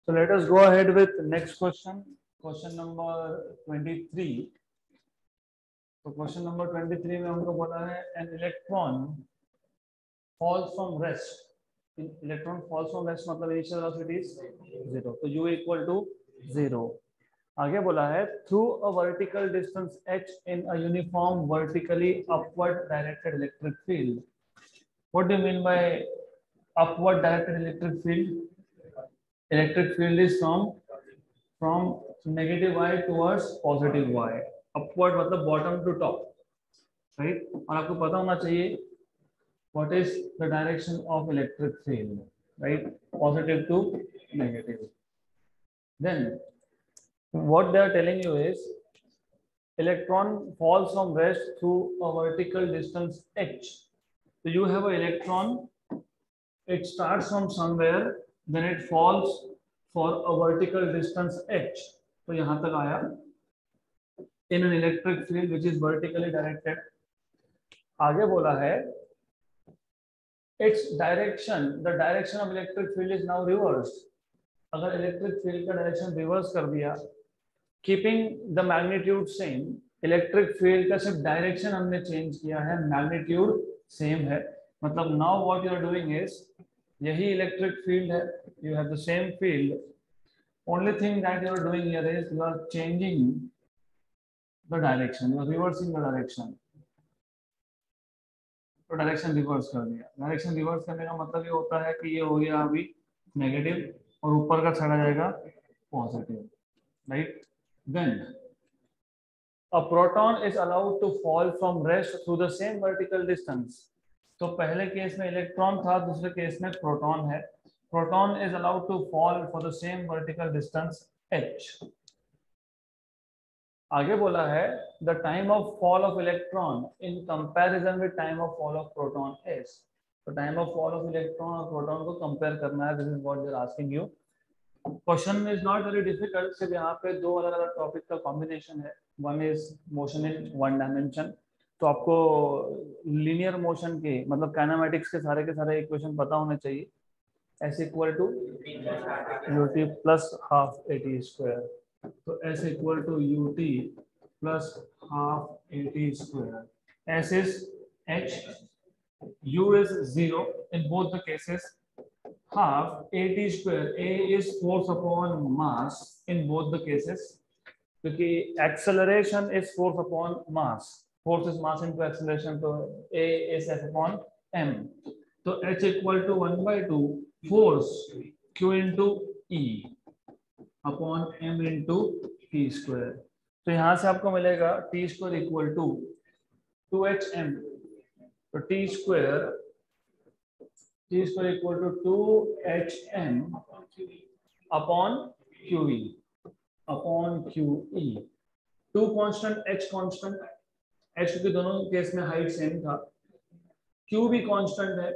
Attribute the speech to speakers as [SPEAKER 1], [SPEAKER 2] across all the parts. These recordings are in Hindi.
[SPEAKER 1] So let us go ahead with next question. Question number 23. So question number 23 में हमको बोला है an electron falls from rest. Electron falls from rest मतलब initial velocity is 0. तो u equal to 0. आगे बोला है through a vertical distance h in a uniform vertically upward directed electric field. What do you mean by upward directed electric field? Electric field is from negative y towards positive y. Upward मतलब bottom to top, right? और आपको पता होना चाहिए what is the direction of electric field, right? Positive to negative. Then what they are telling you is electron falls from rest through a vertical distance h. So you have an electron, it starts from somewhere, then it falls for a vertical distance h. तो यहाँ तक आया in an electric field which is vertically directed. आगे बोला है its direction, the direction of electric field is now reversed. अगर इलेक्ट्रिक फील्ड का डायरेक्शन रिवर्स कर दिया, keeping the magnitude same, electric field का सिर्फ डायरेक्शन हमने चेंज किया है, मैग्नीट्यूड सेम है. मतलब now what you are doing is, यही इलेक्ट्रिक फील्ड है, you have the same field, only thing that you are doing here is you are changing the direction, you are reversing the direction. तो डायरेक्शन रिवर्स कर दिया. डायरेक्शन रिवर्स करने का मतलब ये होता है कि ये हो गया अभी नेगेटिव और ऊपर का चला जाएगा positive, right? Then a proton is allowed to fall from rest through the same vertical distance. तो पहले केस में इलेक्ट्रॉन था, दूसरे केस में प्रोटॉन है. Proton is allowed to fall for the same vertical distance h. आगे बोला है the time of fall of electron in comparison with time of fall of proton is. तो time of fall of electron और प्रोटॉन को कंपेयर करना है. This is what they are asking you. Question is not very difficult. सिर्फ यहाँ पे दो अलग अलग टॉपिक का कॉम्बिनेशन है. One is motion in one dimension. तो आपको लीनियर मोशन के मतलब काइनेमेटिक्स के सारे इक्वेशन पता होने चाहिए. S equal to ut plus half at square. तो S equal to ut plus half at square. S is h, u is 0 in both the cases. Half at square, a is force upon mass in both the cases, क्योंकि acceleration is force upon mass. Force is mass into acceleration, तो a is f upon m. तो h equal to 1/2 force q into e upon m into t square. तो यहाँ से आपको मिलेगा t square equal to 2hm. तो t square equal to 2hm upon qe. 2 constant, h constant. h क्योंकि दोनों केस में हाइट सेम था. q भी कांस्टेंट है,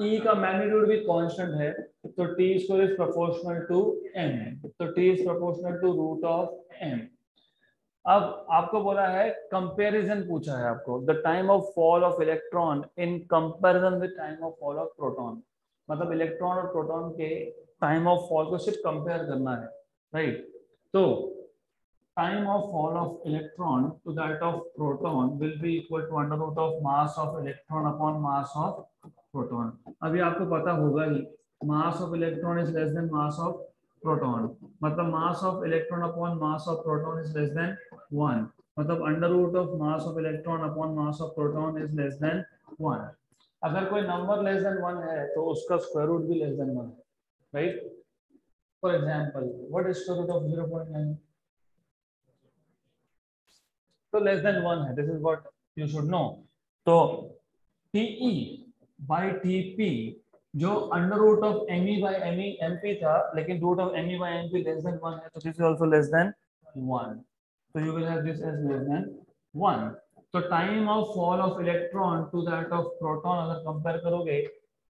[SPEAKER 1] e का मैग्नीट्यूड भी कांस्टेंट है. तो t square is proportional to m. तो t is proportional to root of m. अब आपको बोला है कंपैरिजन पूछा है आपको. The time of fall of electron in comparison with time of fall of proton. मतलब इलेक्ट्रॉन और प्रोटॉन के टाइम ऑफ फॉल को सिर्फ कंपेयर करना है, राइट? तो time of fall of electron to that of proton will be equal to under root of mass of electron upon mass of proton. अभी आपको पता होगा ही mass of electron is less than mass of proton. मतलब mass of electron upon mass of proton is less than 1. मतलब under root of mass of electron upon mass of proton is less than 1. अगर कोई नंबर लेस देन 1 है तो उसका स्क्वायर रूट भी लेस देन 1 है, right? For example what is square root of 0.9? तो लेस देन 1 है. This is what you should know. तो TE बाय TP जो under root of ME by MP था, लेकिन root of ME by MP less than 1 है, तो this is also less than 1. तो you will have this as less than 1. तो time of fall of electron to that of proton अगर कंपेयर करोगे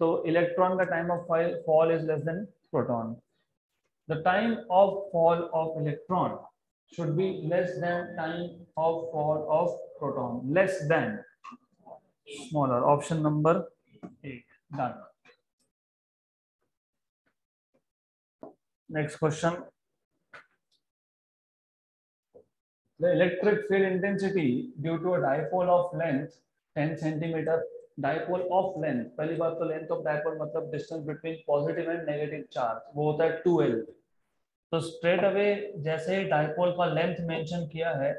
[SPEAKER 1] तो इलेक्ट्रॉन का time of fall is less than proton. The time of fall of electron should be less than time of fall of proton. Less than, smaller. Option number 8. Done. Next question, the electric field intensity due to a dipole of length 10 centimeter, dipole of length, पहली बात तो length of dipole मतलब distance between positive and negative charge, वो होता है 2L। तो स्ट्रेट अवे जैसे ही डाइपोल का लेंथ मेंशन किया है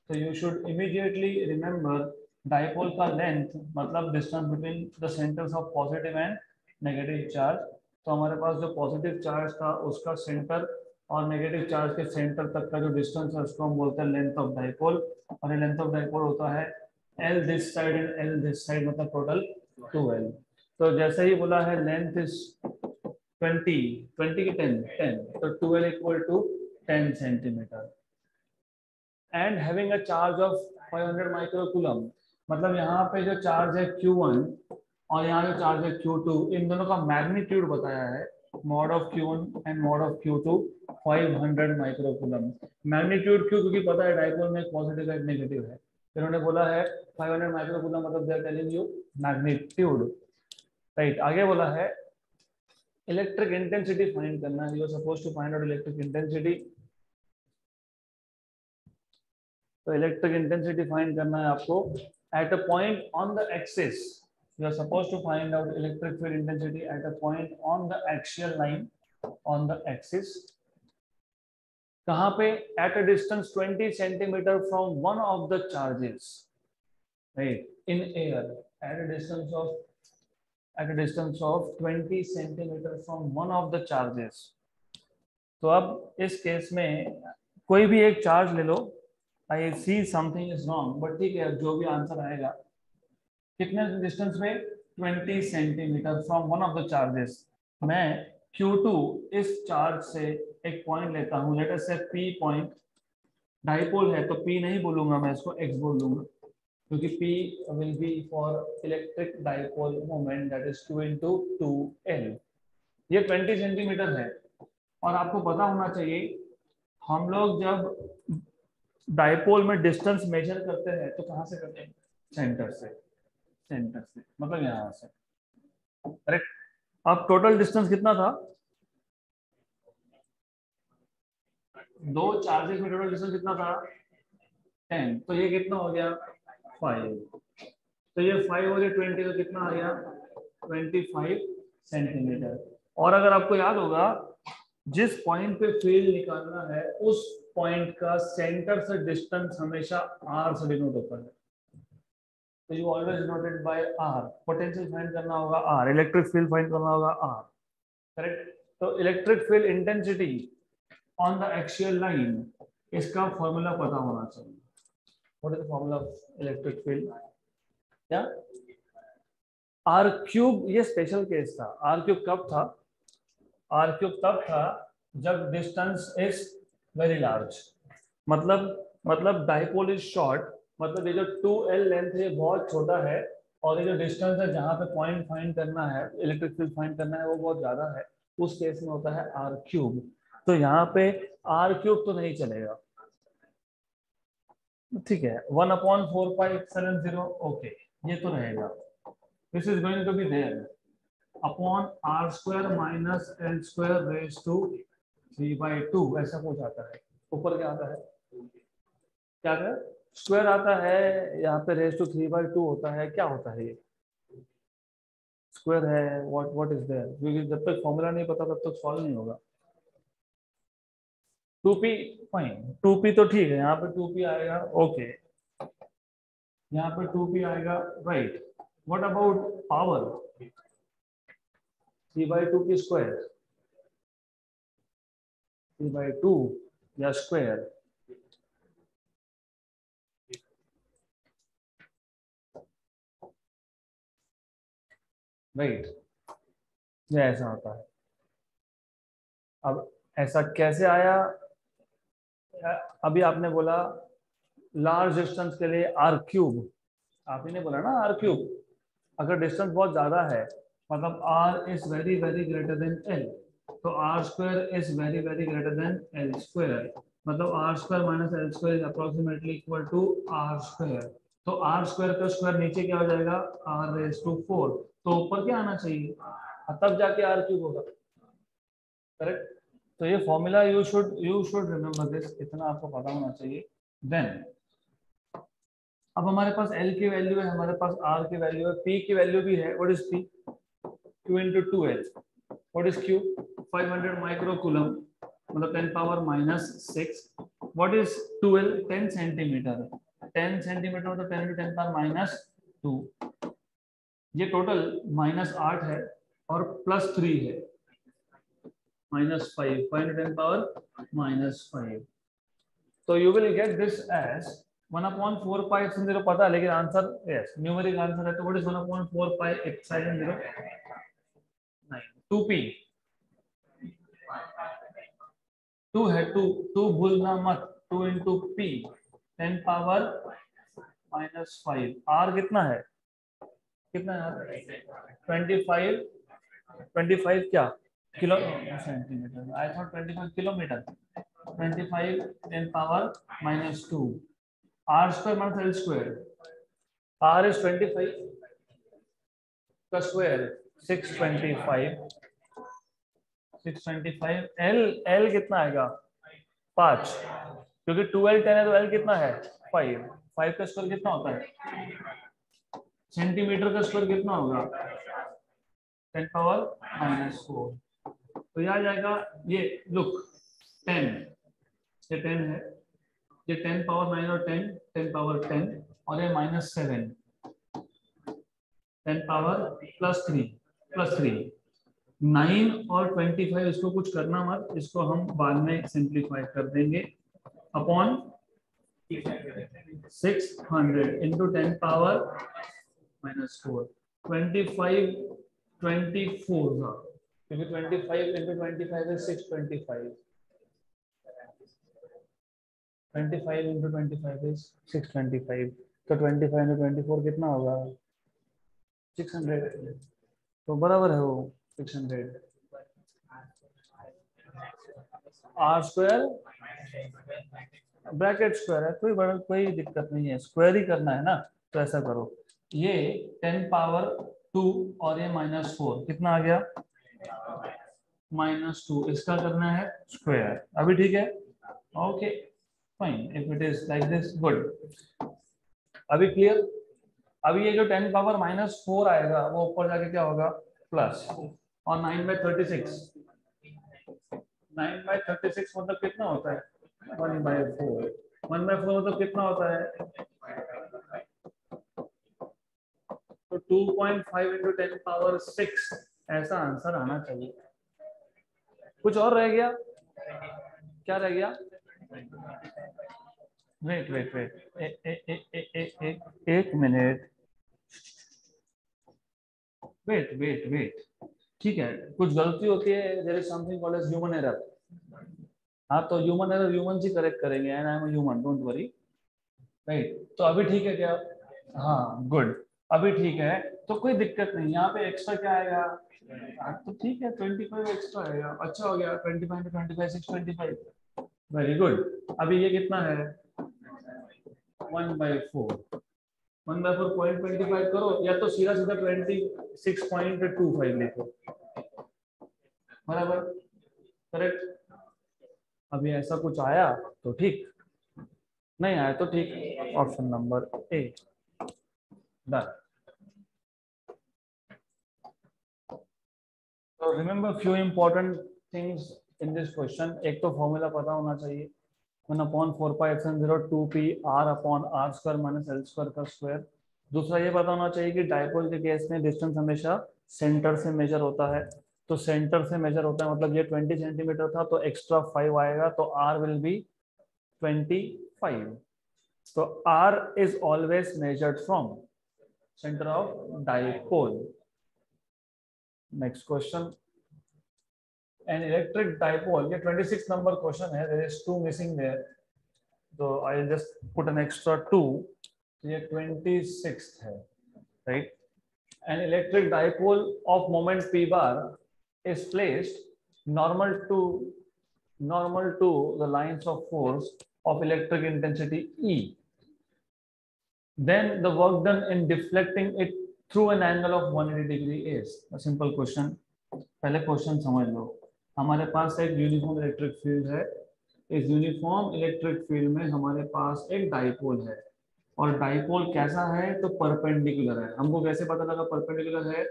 [SPEAKER 1] तो you should immediately remember dipole का लेंथ मतलब distance between the centres of positive and negative charge. तो हमारे पास जो पॉजिटिव चार्ज था उसका सेंटर और नेगेटिव चार्ज के सेंटर तक का जो डिस्टेंस है उसको हम बोलते हैं लेंथ ऑफ डाइपोल, और ये लेंथ ऑफ डाइपोल होता है L this side and L this side, मतलब टोटल 2L। तो जैसे ही बोला है लेंथ इज 20 की 10 तो 12 equal to 10 centimetre and having a charge of 500 microcoulomb, मतलब यहाँ पे जो चार्ज है Q1 और यहाँ जो चार्ज है Q2, इन दोनों का मैग्नीट्यूड बताया है, mod of Q1 and mod of Q2 500 microcoulomb. Magnitude क्यों? क्योंकि पता है डाइपोल में पॉजिटिव है नेगेटिव है, इन्होंने बोला है 500 माइक्रोकूलम, मतलब they are telling you magnitude, right. आगे बोला है इलेक्ट्रिक इंटेंसिटी फाइंड करना है, you are supposed to find out electric intensity. तो इलेक्ट्रिक इंटेंसिटी फाइंड करना है आपको at a point on the axis, you are supposed to find out electric field intensity at a point on the axial line on the axis. कहाँ पे? At a distance 20 centimetre from one of the charges, right, in air, eight a distance of at a distance of 20 centimeter from one of the charges। तो अब इस केस में कोई भी एक चार्ज ले लो, I see something is wrong but ठीक है, जो भी आंसर आएगा कितने डिस्टेंस में 20 centimetre from one of the charges. मैं Q2 इस चार्ज से एक पॉइंट लेता हूँ, लेट अस से P पॉइंट, डाइपोल है तो P नहीं बोलूंगा मैं, इसको X बोल दूंगा क्योंकि P will be for electric dipole moment that is Q into 2L। ये 20 सेंटीमीटर है और आपको पता होना चाहिए हम लोग जब डाइपोल में डिस्टेंस मेजर करते हैं तो कहाँ से करते हैं? सेंटर से, सेंटर से मतलब यहाँ से, करेक्ट। अब टोटल डिस्टेंस कितना था? दो चार्जेस में टोटल डिस्टेंस कितना था? 10, तो ये कितना हो गया? 5। तो ये 5 हो गया 20, तो कितना आ गया? 25 सेंटीमीटर। और अगर आपको याद होगा जिस पॉइंट पे फील्ड निकालना है उस पॉइंट का सेंटर से डिस्टेंस हमेशा r से डिनोट होता है, तो you always denoted by r। Potential find करना होगा r, इलेक्ट्रिक फील्ड फाइंड करना होगा r, करेक्ट। तो electric field intensity on the axial line, इसका फॉर्मूला पता होना चाहिए। What is the formula of electric field? क्या? आर क्यूब, ये स्पेशल केस था। आर क्यूब कब था? आर क्यूब तब था जब डिस्टेंस इज वेरी लार्ज, मतलब डाइपोल इज शॉर्ट, मतलब ये जो 2L लेंथ है बहुत छोटा है और ये जो डिस्टेंस है जहां पे पॉइंट फाइंड करना है, इलेक्ट्रिक फील्ड फाइंड करना है, वो बहुत ज्यादा है, उस केस में होता है आर क्यूब। तो यहाँ पे आर क्यूब तो नहीं चलेगा, ठीक है। 1/4πε0, ओके, ये तो रहेगा। This is going to be there upon r square minus l square raise to 3/2, ऐसा कुछ आता है। ऊपर क्या आता है? क्या है? स्क्वायर आता है, यहाँ पे रेज टू 3/2 होता है, क्या होता है ये? स्क्वायर है, व्हाट इज देयर, क्योंकि जब तक फॉर्मूला नहीं पता तब तक सॉल्व नहीं होगा। 2p, फाइन, 2p तो ठीक है, यहाँ पे 2p आएगा, ओके, यहाँ पे 2p आएगा, राइट। What about power? 3/2 की स्क्वायर, 3/2 या स्क्वायर, राइट, ये ऐसा होता है। अब ऐसा कैसे आया? अभी आपने बोला लार्ज डिस्टेंस के लिए आर क्यूब, आप ही ने बोला ना आर क्यूब। अगर डिस्टेंस बहुत ज्यादा है मतलब R is very very greater than L, तो R square is very very greater than L square, मतलब R square minus L square is approximately equal to R square. तो आर स्क्वायर का स्क्वायर नीचे क्या हो जाएगा? आर रेज टू 4, तो ऊपर क्या आना चाहिए? तब जाके आर क्यूब होगा, करेक्ट। तो ये formula you should remember this, इतना आपको पता होना चाहिए। देन अब हमारे पास L की वैल्यू है, हमारे पास R की वैल्यू है, P की वैल्यू भी है। What is P? Q into 2L. What is Q? 500 microcoulomb, मतलब 10 power minus 6। What is 2L? 10 centimetre. 10 centimetre मतलब 10 into 10 पावर माइनस 2। ये टोटल -8 है और +3 है, -5, 5 into 10 पावर -5। तो you will get this as 1/4 pi epsilon 0 पता है, लेकिन आंसर यस न्यूमेरिक आंसर है। तो what is 1/4 pi epsilon 0? 9। 2p 2 है, 2 भूलना मत। 2 into p 10 पावर -5। r कितना है? कितना है? 25 25 क्या kilo centimetre? I thought 25 kilometre. 25 10 power -2। r square minus l square। r is 25 का स्क्वायर 625। 625 l कितना आएगा? 5, क्योंकि 2l 10 है तो l कितना है? 5। 5 का स्क्वायर कितना होता है? सेंटीमीटर का स्क्वायर कितना होगा? 10 पावर -4। तो यह आ जाएगा, ये लुक 10, ये 10 है, ये 10 पावर 9 और 10 10 पावर 10 और ये -7 10 पावर +3 9 और 25। इसको कुछ करना मत, इसको हम बाद में सिंप्लीफाई कर देंगे अपॉन 600 इंटू 10 पावर -4। 25 24 का, क्योंकि 25 इंटू 25 है 625। 25 इंटू 25 इज 625। तो 25 इंटू 24 कितना होगा? 600। तो बराबर है वो 600। आर स्क्वायर ब्रैकेट स्क्वायर है, कोई दिक्कत नहीं है, स्क्वायर ही करना है ना। तो ऐसा करो, ये 10 पावर 2 और ये -4 कितना आ गया? -2। इसका करना है स्क्वायर। अभी ठीक है? Okay fine, if it is like this good. अभी क्लियर? अभी ये जो 10 पावर -4 आएगा वो ऊपर जाके क्या होगा? प्लस। और 9/36, 9/36 मतलब कितना होता है? 1/4। 1/4 मतलब कितना होता है? तो 2.5 इंटू 10 पावर 6 ऐसा आंसर आना चाहिए। कुछ और रह गया? क्या रह गया? वेट वेट वेट, एक मिनट, वेट। ठीक है, कुछ गलती होती है, there is something called as human error. हाँ, तो ह्यूमन एरर ह्यूमन ही करेक्ट करेंगे, and I am human, don't worry. Right, तो अभी ठीक है क्या? हाँ गुड, अभी ठीक है। तो कोई दिक्कत नहीं, यहाँ पे एक्स्ट्रा क्या आएगा? तो ठीक है, 25 एक्स्ट्रा आएगा। अच्छा हो गया, 25 to 25 625। Very good. अभी ये कितना है? 1/4। 1/4 0.25 करो, या तो सीधा 26.25 लिखो। बराबर, करेक्ट। अभी ऐसा कुछ आया तो ठीक, नहीं आया तो ठीक। Option number A, done. तो remember few important things in this question. एक तो फॉर्मूला पता होना चाहिए, 1/4 pi epsilon 0 2p r upon r square minus l square का स्क्वायर। दूसरा ये पता होना चाहिए कि डायपोल के केस में डिस्टेंस हमेशा सेंटर से मेजर होता है। तो सेंटर से मेजर होता है मतलब ये 20 सेंटीमीटर था तो एक्स्ट्रा 5 आएगा, तो r विल बी 25। तो r is always measured from center of dipole. Next question, an electric dipole, ये 26 number question है, there is 2 missing there, so I'll just put an extra 2, ये 26th है, right? An electric dipole of moment p bar is placed normal to the lines of force of electric intensity E. Then the work done in deflecting it through an angle of 180 degree is a simple question. पहले क्वेश्चन समझ लो। हमारे पास एक यूनिफॉर्म इलेक्ट्रिक फील्ड है, इस यूनिफॉर्म इलेक्ट्रिक फील्ड में हमारे पास एक डाइपोल है, और डाइपोल कैसा है, तो परपेंडिकुलर है। हमको कैसे पता लगा परपेंडिकुलर है,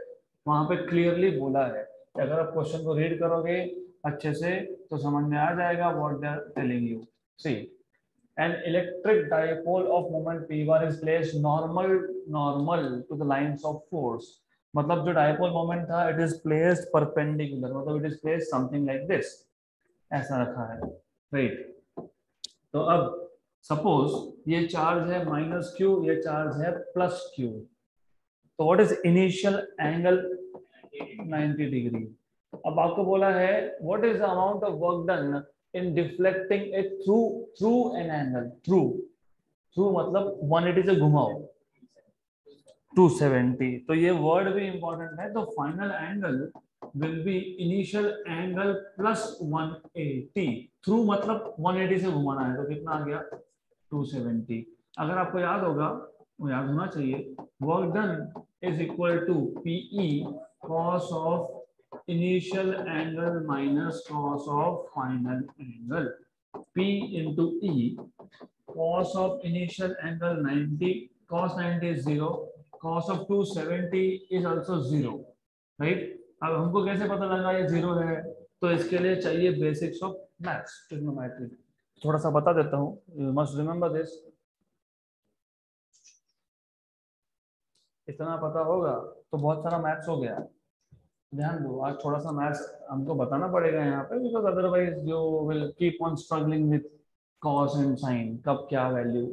[SPEAKER 1] वहां पे क्लियरली बोला है कि अगर आप क्वेश्चन को रीड करोगे अच्छे से तो समझ में आ जाएगा what they are telling you. See, an electric dipole of moment p1 is placed normal to the lines of force। मतलब जो डाइपोल मोमेंट था इट इज प्लेस्ड परपेंडिकुलर, मतलब it is placed something like this, ऐसा रखा है, राइट। तो अब सपोज ये चार्ज है माइनस क्यू, ये चार्ज है प्लस क्यू, तो what is initial angle, 90 degree. अब आपको बोला है what is the amount of work done in deflecting it through through an angle, through through मतलब 180 से घुमाओ 270, तो ये वर्ड भी इंपॉर्टेंट है। तो final angle will be initial angle plus 180, through मतलब 180 से घुमाना है, तो कितना आ गया 270। अगर आपको याद होगा, वो याद होना चाहिए, work done is equal to PE cos of initial angle minus cos of final angle, P into E, cos of initial angle 90, cos 90 is 0, cos of 270 is also 0, right। अब हमको कैसे पता लगा ये 0 है, तो इसके लिए चाहिए बेसिक्स ऑफ मैथ्स, ट्रिग्नोमेट्री। थोड़ा सा बता देता हूँ, यू मस्ट रिमेम्बर दिस। इतना पता होगा तो बहुत सारा मैथ्स हो गया। ध्यान दो, आज थोड़ा सा मैथ्स हमको बताना पड़ेगा यहाँ पे, because otherwise you will keep on struggling with cos and sine, कब क्या वैल्यू।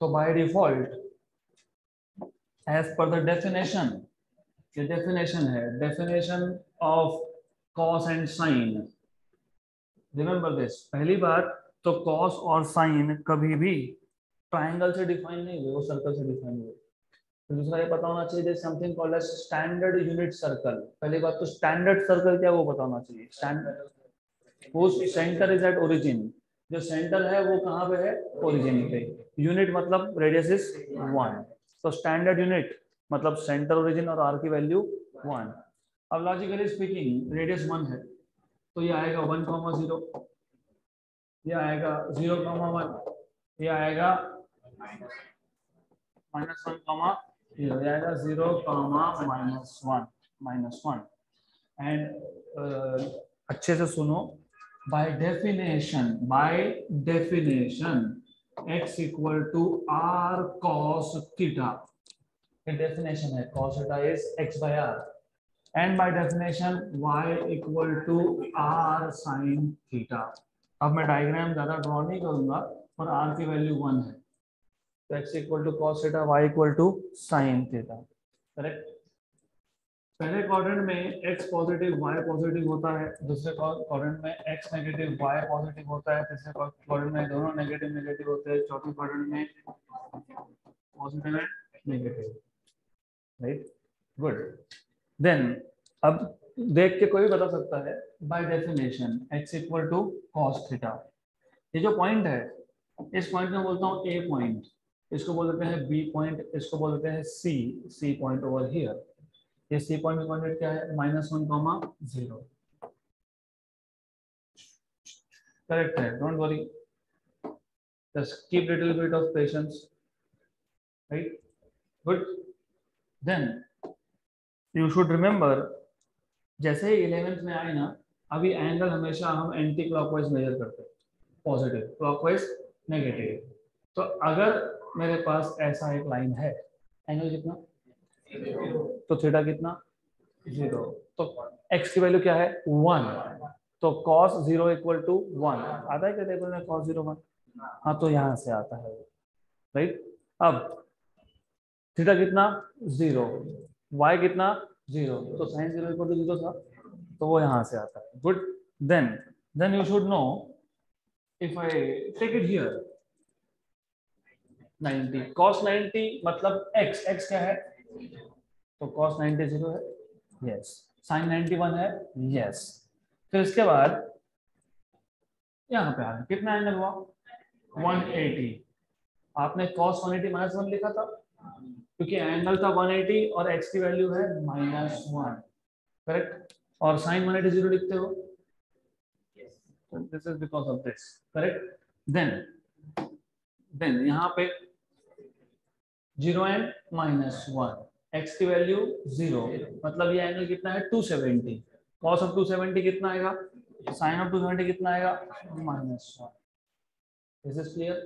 [SPEAKER 1] तो by default as per the definition, ये डेफिनेशन है, definition of cos and sine, remember this. पहली बात, तो कॉस और साइन कभी भी ट्राइंगल से डिफाइन नहीं हुए, वो सर्कल से डिफाइन हुए। तो दूसरा ये पता होना चाहिए something called as standard unit circle. पहली बात तो स्टैंडर्ड सर्कल क्या वो पता होना चाहिए। स्टैंडर्ड वो सेंटर इज एट ओरिजिन, जो सेंटर है वो कहाँ पे है, ओरिजिन पे। यूनिट मतलब रेडियस इज 1, तो स्टैंडर्ड यूनिट मतलब सेंटर ओरिजिन और आर की वैल्यू 1। अब लॉजिकली स्पीकिंग रेडियस 1 है, तो ये आएगा 1,0, ये आएगा 0,1, ये आएगा -1, ये आएगा 0, -1 एंड अच्छे से सुनो, by definition x equal to r cos theta, ये डेफिनेशन है, cos theta is x by r, and by definition y equal to r sin theta. अब मैं डायग्राम ज्यादा ड्रॉ नहीं करूंगा, और r की वैल्यू 1 है, तो x equal to cos theta, y equal to sin theta, correct. पहले क्वाड्रेंट में x पॉजिटिव y पॉजिटिव होता है, दूसरे क्वाड्रेंट में x नेगेटिव y पॉजिटिव होता है, तीसरे क्वाड्रेंट में दोनों नेगेटिव नेगेटिव होते हैं, चौथे क्वाड्रेंट में positive and negative, right, good. Then अब देख के कोई बता सकता है by definition x equal to cos theta, ये जो पॉइंट है, इस पॉइंट में बोलता हूँ a पॉइंट, इसको बोलते हैं b पॉइंट, इसको बोलते हैं c पॉइंट ओवर हियर। ये सी पॉइंट में कोऑर्डिनेट क्या है, -1,0, करेक्ट है, don't worry, just keep little bit of patience, right, good. Then you should remember, जैसे ही 11th में आए ना, अभी एंगल हमेशा हम एंटी क्लॉकवाइज मेजर करते हैं, पॉजिटिव, क्लॉकवाइज नेगेटिव। तो अगर मेरे पास ऐसा एक लाइन है, एंगल कितना, तो थीटा कितना, 0, तो x की वैल्यू क्या है 1, तो cos 0 इक्वल टू 1 आता है क्या टेबल में, cos 0 1, हाँ तो यहाँ से आता है, राइट। अब थीटा कितना 0, y कितना 0, तो sin 0 इक्वल टू 0 था, तो वो यहाँ से आता है, good. Then you should know, if I take it here 90, cos 90 मतलब x क्या है, तो cos 90 0 है, यस, sin 91 है, यस। फिर इसके बाद यहाँ पे आ गया, कितना एंगल हुआ 180, आपने cos 180 -1 लिखा था, क्योंकि एंगल था 180 और x की वैल्यू है -1, करेक्ट। और sin 180 0 लिखते हो, this is because of this, correct. Then यहाँ पे 0 एंड -1, x की वैल्यू 0, मतलब ये एंगल कितना है 270, cos ऑफ 270 कितना आएगा, sin ऑफ 270 कितना आएगा -1। This is clear,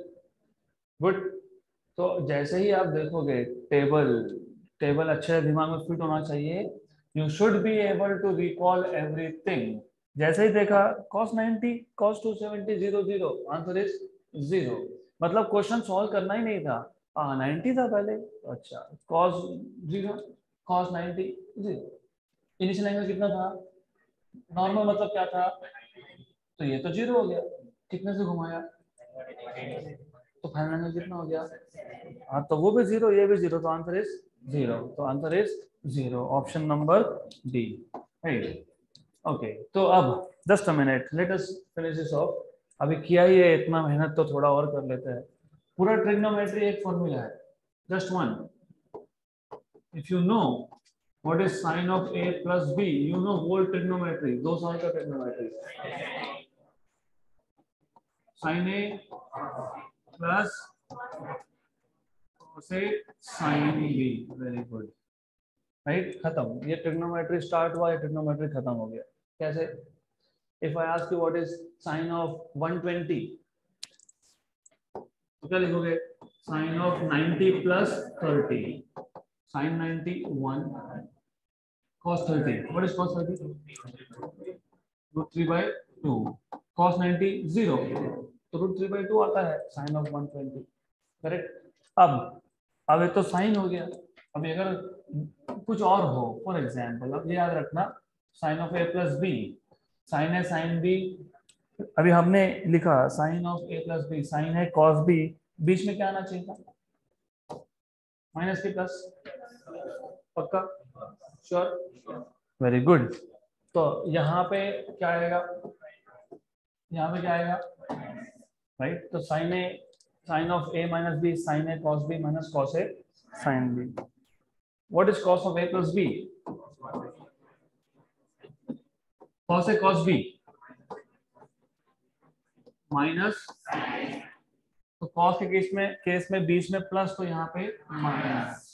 [SPEAKER 1] good. तो जैसे ही आप देखोगे टेबल, टेबल अच्छे दिमाग में फिट होना चाहिए, you should be able to recall everything. जैसे ही देखा cos 90 cos 270 0 0, आंसर इज 0, मतलब क्वेश्चन सॉल्व करना ही नहीं था। 90 था पहले, अच्छा cos 0 cos 90 0, इनिशियल एंगल कितना था, नॉर्मल मतलब क्या था, तो ये तो 0 हो गया, कितने से घुमाया, तो फाइनल एंगल कितना हो गया, हाँ तो वो भी 0 ये भी 0, तो आंसर इज 0, तो answer is 0, option number D, right. Okay, तो अब just a minute, let us finish this of. अभी किया ही है इतना मेहनत, तो थोड़ा और कर लेते हैं। पूरा ट्रिग्नोमेट्री एक फॉर्मूला है, just one, if you know what is sine of a plus b, you know whole trigonometry, 2 साल का ट्रिग्नोमेट्री, साइन a प्लस से sine B, very good, right, खत्म। ये ट्रिग्नोमेट्री स्टार्ट हुआ, ये ट्रिग्नोमेट्री खत्म हो गया। कैसे, if I ask you what is sine of 120, तो क्या लिखोगे, sine of 90 plus 30, sine 90 1, cos 30, what is cos 30, √3/2, cos 90 0, तो √3/2 आता है साइन ऑफ 120, करेक्ट। अब ये तो साइन हो गया, अभी अगर कुछ और हो, फॉर एग्जाम्पल अब ये याद रखना, sine of a plus B, sine है साइन बी, अभी हमने लिखा sine of a plus B, sine है cos बी, बीच में क्या आना चाहिए था, माइनस के प्लस, पक्का, श्योर, वेरी गुड। तो यहाँ पे क्या आएगा, यहाँ पे क्या आएगा, राइट, तो sine A, sine of a minus B, sine A cos b minus cos a sine B, what is cos of a plus B, cos a cos b minus, तो cos के केस में बीच में प्लस, तो यहाँ पे माइनस।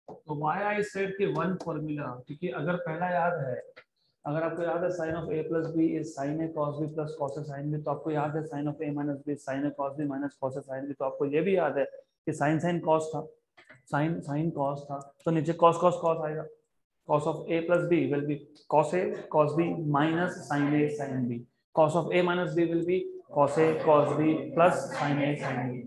[SPEAKER 1] तो वाई आई सेड कि वन फॉर्मूला, क्योंकि अगर पहला याद है, अगर आपको याद है sine of a plus B is sine A cos b plus cos a sine B, तो आपको याद है sine of a minus B sine A cos b minus cos a sine B, तो आपको ये भी याद है कि साइन साइन cos था, साइन साइन cos था, तो नीचे cos cos cos आएगा, cos of a plus b will be cos a cos b minus sin a sin b, cos of a minus b will be cos a cos b plus sin a sin b।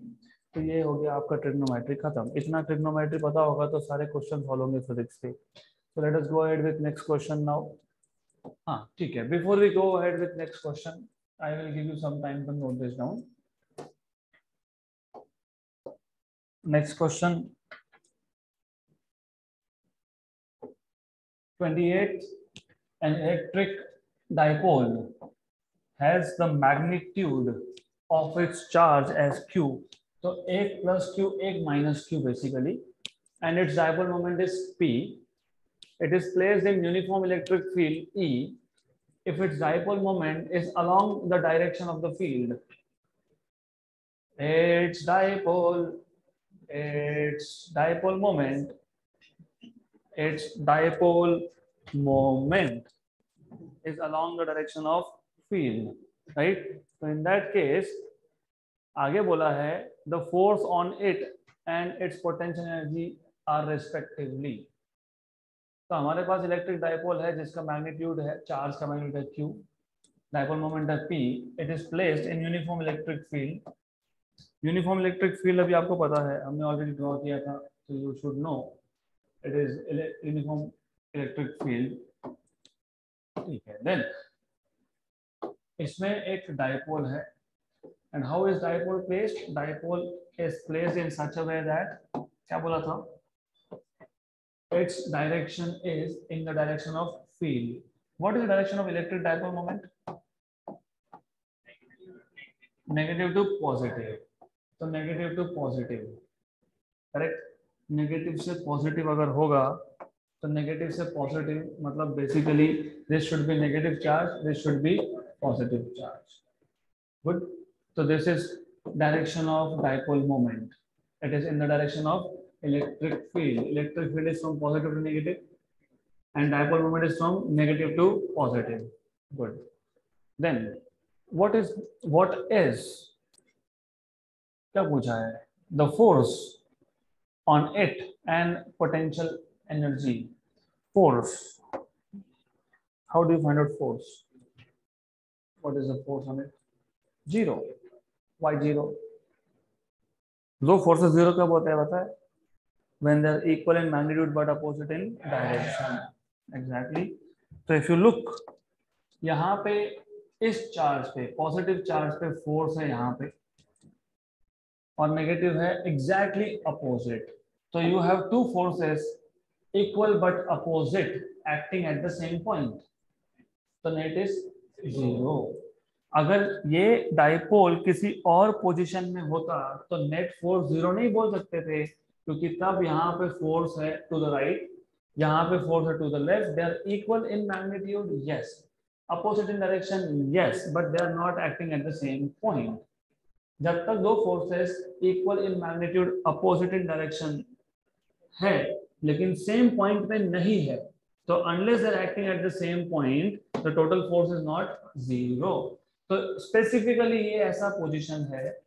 [SPEAKER 1] तो ये हो गया आपका ट्रिग्नोमेट्री खत्म। इतना ट्रिग्नोमेट्री पता होगा तो सारे क्वेश्चन सॉल्व होंगे फिजिक्स के। So let us go ahead with next question now. हाँ ठीक है, before we go ahead with next question I will give you some time to note this down. Next question 28, an electric dipole has the magnitude of its charge as q, so एक plus q एक minus q basically, and its dipole moment is p, it is placed in uniform electric field E if its dipole moment is along the direction of the field. Its dipole moment, its dipole moment is along the direction of field, right? So in that case आगे बोला है the force on it and its potential energy are respectively। तो हमारे पास इलेक्ट्रिक डायपोल है जिसका मैग्नीट्यूड है, चार्ज का मैग्नीट्यूड है q, डायपोल मोमेंट है p, it is placed in uniform electric field. Uniform electric field अभी आपको पता है, हमने ऑलरेडी ड्रॉ किया था, तो you should no it is uniform electric field, ठीक है। देन इसमें एक डायपोल है, and how is dipole placed, dipole is placed in such a way that, क्या बोला था, its direction is in the direction of field। what is the direction of electric dipole moment, negative to positive, तो negative to positive, correct, negative से पॉजिटिव अगर होगा तो नेगेटिव से पॉजिटिव मतलब basically this should be negative charge, this should be positive charge. Good. So this is direction of dipole moment. It is in the direction of electric field. Electric field is from positive to negative, and dipole moment is from negative to positive. Good. Then what is क्या पूछा है? The force on it and potential energy. Force. How do you find out force? What is the force on it? Zero. Why zero? दो forces zero कब होता है पता है? When they are equal in magnitude but opposite in direction. Exactly. So if you look, यहाँ पे इस चार्ज पे, पॉजिटिव चार्ज पे फोर्स है यहाँ पे, और नेगेटिव है एग्जैक्टली अपोजिट. तो you have two forces equal but opposite acting at the same point. तो नेट इज जीरो. अगर ये डाइपोल किसी और पोजीशन में होता तो नेट फोर्स जीरो नहीं बोल सकते थे, क्योंकि तब यहाँ पे फोर्स है टू द राइट, यहाँ पे फोर्स है to the left. They are equal in magnitude, yes. Opposite in direction, yes, but they are not acting at the same point. जब तक दो forces equal in magnitude opposite in direction है लेकिन सेम पॉइंट पे नहीं है, तो unless they are acting at the same point the total force is not zero. तो स्पेसिफिकली ये ऐसा पोजीशन है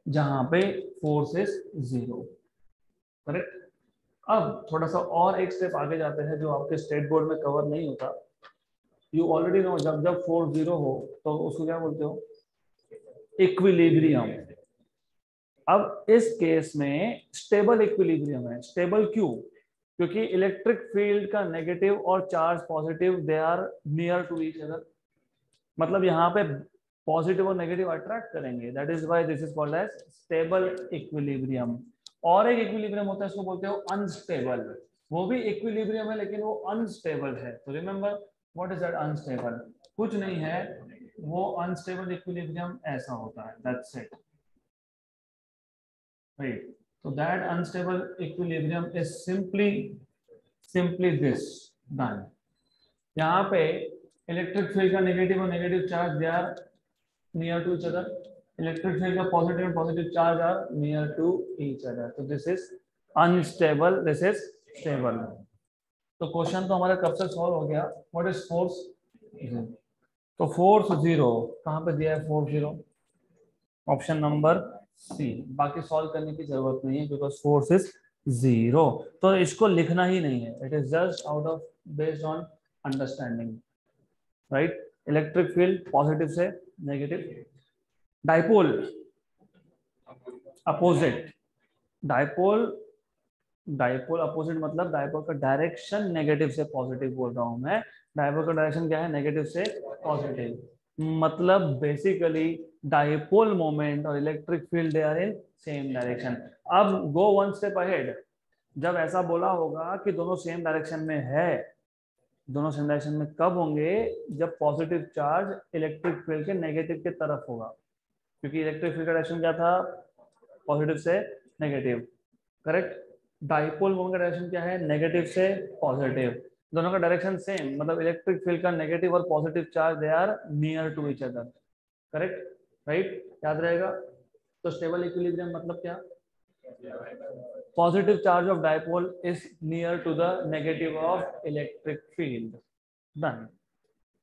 [SPEAKER 1] जहां पे फोर्स इज जीरो. करेक्ट. अब थोड़ा सा और एक स्टेप आगे जाते हैं जो आपके स्टेट बोर्ड में कवर नहीं होता. यू ऑलरेडी नो जब फोर्स जीरो हो तो उसको क्या बोलते हो? इक्विलिब्रियम. अब इस केस में स्टेबल इक्विलिब्रियम है. स्टेबल क्यों? क्योंकि इलेक्ट्रिक फील्ड का नेगेटिव और charge positive they are near to each other. मतलब यहाँ पे पॉजिटिव और नेगेटिव अट्रैक्ट करेंगे. That is why this is called as stable equilibrium. और एक इक्विलिब्रियम होता है, इसको बोलते हो अनस्टेबल. वो भी इक्विलिब्रियम है लेकिन वो अनस्टेबल है. तो remember what is that unstable? कुछ नहीं है, वो अनस्टेबल इक्विलिब्रियम ऐसा होता है. That's it. Right. So that unstable equilibrium is simply this done. यहाँ पे इलेक्ट्रिक फील्ड का नेगेटिव और negative charge they are near to each other. Electric field का पॉजिटिव और positive charge are near to each other. तो this is unstable, this is stable. तो क्वेश्चन तो हमारा कब से सॉल्व हो गया. What is force? तो फोर्स जीरो. कहाँ पे दिया है force zero? Option number C. बाकी सॉल्व करने की जरूरत नहीं है बिकॉज फोर्स इज जीरो. तो इसको लिखना ही नहीं है. It is just out of based on understanding. Right. Electric field positive से negative. Dipole opposite. Dipole opposite मतलब डाइपोल का डायरेक्शन नेगेटिव से पॉजिटिव बोल रहा हूं मैं. डाइपोल का डायरेक्शन क्या है? नेगेटिव से पॉजिटिव. मतलब बेसिकली डाइपोल मोमेंट और electric field they are in same direction. अब गो वन स्टेप अहेड. जब ऐसा बोला होगा कि दोनों सेम डायरेक्शन में है, दोनों सेम डायरेक्शन में कब होंगे? जब पॉजिटिव चार्ज इलेक्ट्रिक फील्ड के नेगेटिव के तरफ होगा. क्योंकि इलेक्ट्रिक फील्ड का डायरेक्शन क्या था? पॉजिटिव से नेगेटिव. करेक्ट. डाइपोल मोमेंट का डायरेक्शन क्या है? नेगेटिव से पॉजिटिव. दोनों का डायरेक्शन सेम, मतलब इलेक्ट्रिक फील्ड का नेगेटिव और positive charge they are near to each other. Correct. Right. याद रहेगा. तो स्टेबल इक्विलिब्रियम मतलब क्या? Positive charge of dipole is near to the negative of electric field. Done.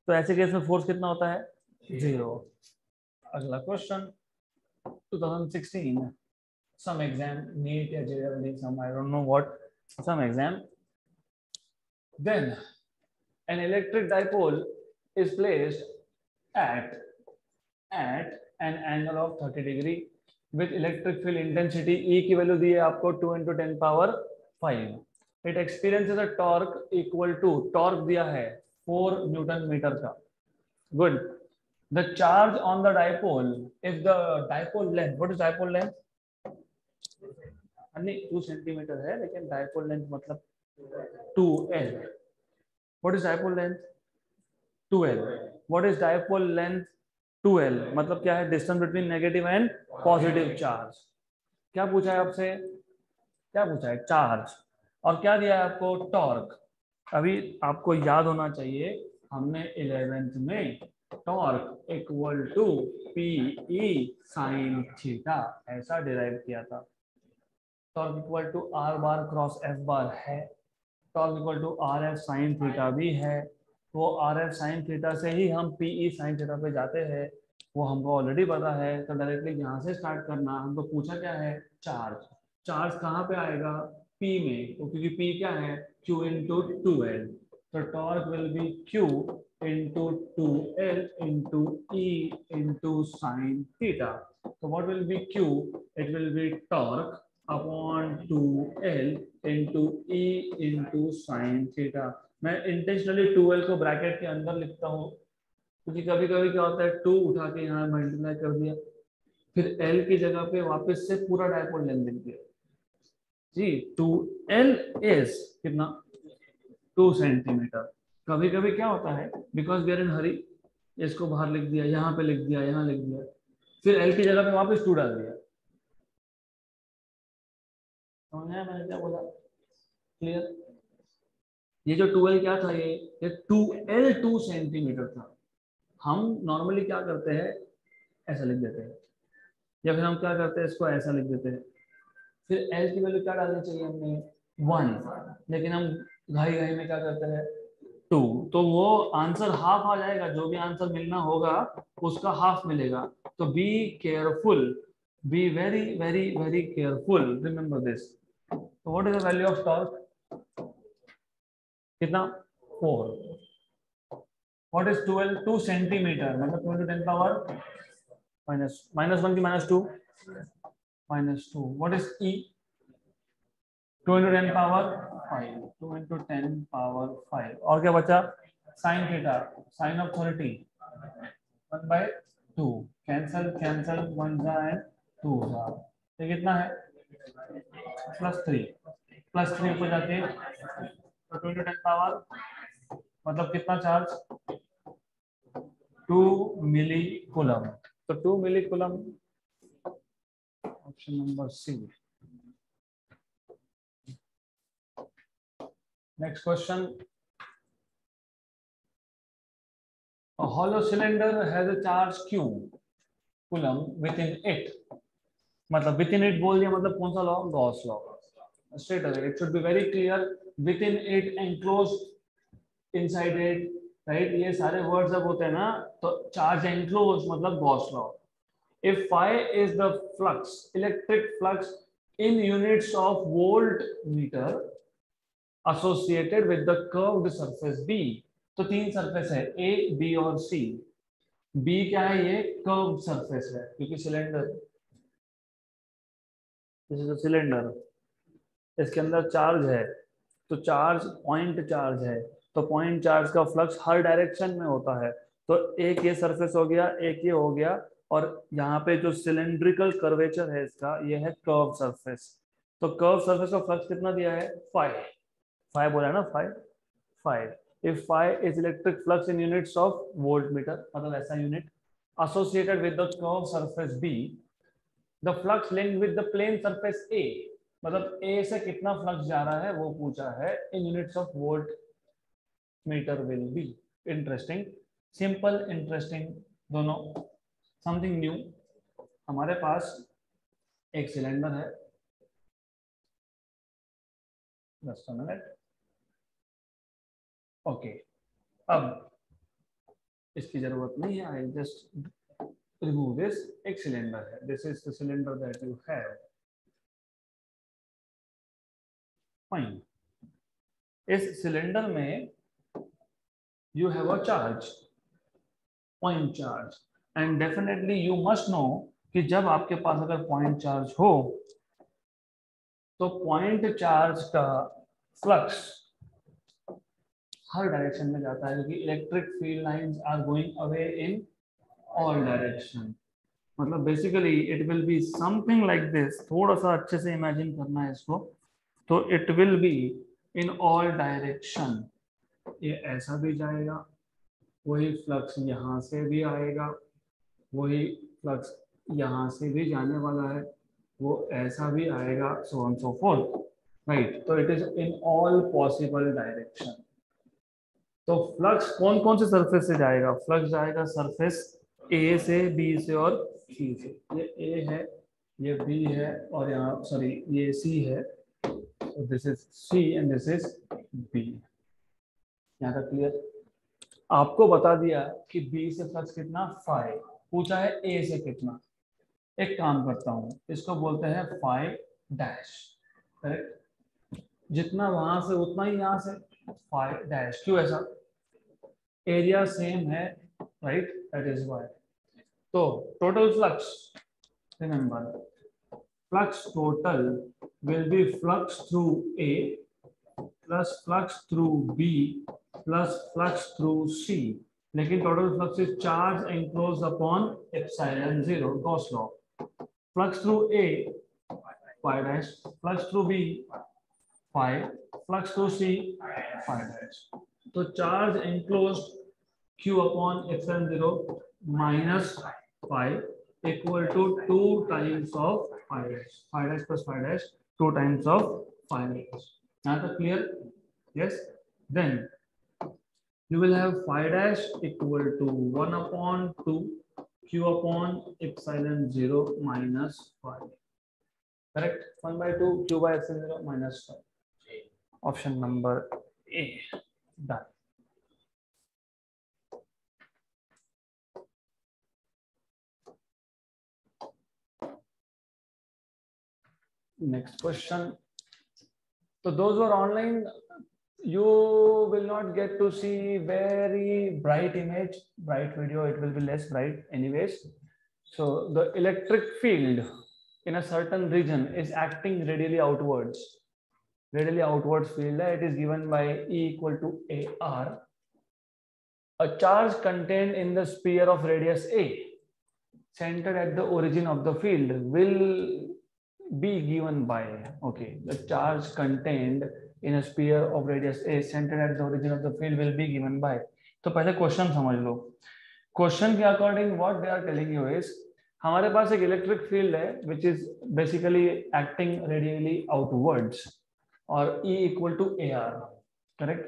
[SPEAKER 1] तो ऐसे केस में फोर्स कितना होता है? जीरो. अगला क्वेश्चन 2016 some exam, NEET या JEE, some I don't know what, some exam. Then an electric dipole is placed at an angle of 30 degree with electric field intensity E की वैल्यू दी है आपको 2 × 10⁵. It experiences a torque equal to, torque दिया है 4 न्यूटन मीटर का. Good. The charge on the dipole, if the dipole length, what is dipole length? 2 centimetre है लेकिन डाइपोल लेंथ मतलब 2L. What is dipole length? 2L. What is dipole length? 2L. मतलब क्या है? Distance between negative and positive charge. क्या पूछा है आपसे? क्या पूछा है? चार्ज. और क्या दिया है आपको? टॉर्क. अभी आपको याद होना चाहिए, हमने 11th में torque equal to P E sine theta ऐसा डिराइव किया था। Torque equal to R bar cross F bar है, torque equal to R F sine theta भी है। वो आर एफ साइन थीटा से ही हम पीई साइन थीटा पे जाते हैं, वो हमको ऑलरेडी पता है। तो डायरेक्टली यहाँ से स्टार्ट करना, हमको पूछा क्या है, चार्ज। चार्ज कहाँ पे आएगा, पी में, तो क्योंकि पी क्या है, क्यू इंटू टू एल। तो torque will be Q into two L into E into sine theta. तो what will be Q, it will be torque upon 2L into E into sine theta. मैं इंटेंशनली 2L को ब्रैकेट के अंदर लिखता हूँ, क्योंकि कभी कभी क्या होता है, 2 उठा के यहाँ मल्टीप्लाई कर दिया, फिर L की जगह पे वापस से पूरा डायपोल लेंथ लिख दिया जी। 2L इज कितना, 2 सेंटीमीटर। कभी कभी क्या होता है, बिकॉज वी आर इन हरी, इसको बाहर लिख दिया, यहाँ पे लिख दिया, यहाँ लिख दिया, फिर L की जगह पे वापस 2 डाल दिया। समझ आया मैंने क्या बोला, क्लियर। ये जो 2L क्या था, ये 2L 2 सेंटीमीटर था। हम नॉर्मली क्या करते हैं, ऐसा लिख देते हैं, या फिर हम क्या करते हैं, इसको ऐसा लिख देते हैं। फिर L की वैल्यू क्या डालनी चाहिए हमने, 1, लेकिन हम घाई घाई में क्या करते हैं, 2। तो वो आंसर हाफ आ जाएगा, जो भी आंसर मिलना होगा उसका हाफ मिलेगा। तो be careful, be very very very careful, remember this. तो what is the value of torque, कितना, 4। What is 12 2 सेंटीमीटर, मतलब 2 into 10 पावर -1 की -2 -2। What is E, 2 into 10 power 5, 2 into 10 power 5। और क्या बचा, sine theta, sine of 30 1/2, cancel cancel, 1 जा एंड 2 जा, ये कितना है, +3, +3 ऊपर जाके, तो 2 into 10 पावर, मतलब कितना चार्ज, 2 मिली कूलम। तो 2 मिली coulomb, option number C. Next question, a hollow cylinder has a charge q coulomb within it। मतलब within it बोल दिया, मतलब कौन सा law, Gauss law. Straight away it should be very clear, within it, enclosed, inside it, right. ये सारे वर्ड्स जब होते हैं ना, तो चार्ज एंक्लोज मतलब Gauss law. if phi is the flux, electric flux in units of voltmeter associated with the curved surface B। तो 3 सरफेस है, A, B और C। B क्या है, ये कर्व्ड सरफेस है, क्योंकि cylinder, this is a cylinder, इसके अंदर चार्ज है, तो चार्ज पॉइंट चार्ज है, तो पॉइंट चार्ज का फ्लक्स हर डायरेक्शन में होता है। तो एक ये सरफेस हो गया, एक ये हो गया, और यहाँ पे जो सिलेंड्रिकल कर्वेचर है इसका, ये है कर्व सरफेस। तो कर्व सरफेस का फ्लक्स कितना दिया है, 5, 5 बोला है ना, 5 5। if phi is electric flux in units of voltmeter, मतलब ऐसा unit, associated with the curved surface B, the flux linked with the plane surface A, मतलब A से कितना फ्लक्स जा रहा है वो पूछा है, in units of volt meter will be। Interesting, simple interesting दोनों, समथिंग न्यू। हमारे पास एक सिलेंडर है, जस्ट अ मिनट, ओके। अब इसकी जरूरत नहीं है, आई जस्ट remove this, एक सिलेंडर है, this is the cylinder that you have, fine। इस सिलेंडर में you have a charge, point charge, and definitely you must know कि जब आपके पास अगर point charge हो, तो point charge का flux हर डायरेक्शन में जाता है, क्योंकि electric field lines are going away in all direction. मतलब basically it will be something like this, थोड़ा सा अच्छे से इमेजिन करना है इसको। तो it will be in all direction, ये ऐसा भी जाएगा, वही फ्लक्स यहाँ से भी आएगा, वही फ्लक्स यहाँ से भी जाने वाला है, वो ऐसा भी आएगा, so on so forth, right. तो it is in all possible direction. तो फ्लक्स कौन कौन से सरफेस से जाएगा? फ्लक्स जाएगा सरफेस ए से, बी से और सी से। ये ए है, ये बी है, और यहाँ सॉरी ये सी है, this is C and this is B. यहाँ तक क्लियर? आपको बता दिया कि बी से फ्लक्स कितना 5, पूछा है ए से कितना। एक काम करता हूं, इसको बोलते हैं 5 डैश, करेक्ट? जितना वहां से उतना ही यहाँ से 5 डैश। क्यों ऐसा? एरिया सेम है, राइट? That is why. तो total flux, remember, flux total will be flux through A plus flux through B plus flux through C. लेकिन total flux is charge enclosed upon epsilon 0, Gauss law. Flux through A 5 dash, flux through B 5, flux through C 5 dash. तो charge enclosed Q upon epsilon 0 minus 5 equal to 2 times of 5 dash. 5 dash plus 5 dash, 2 times of 5 dash. Now the clear? Yes. Then you will have 5 dash equal to 1 upon 2 Q upon epsilon 0 minus 5. Correct? 1 by 2 Q by epsilon 0 minus 5. Option number A. Done. Next question. So those who are online, you will not get to see very bright image, bright video. It will be less bright anyways. So the electric field in a certain region is acting radially outwards. Radially outwards field, it is given by E equal to AR. A charge contained in the sphere of radius A, centered at the origin of the field, will be given by, okay, the charge contained in a sphere of radius A centered at the origin of the field will be given by। तो पहले क्वेश्चन समझ लो। क्वेश्चन के according what they are telling you is, हमारे पास एक इलेक्ट्रिक फील्ड है which is basically acting radially outwards और E equal to AR, correct?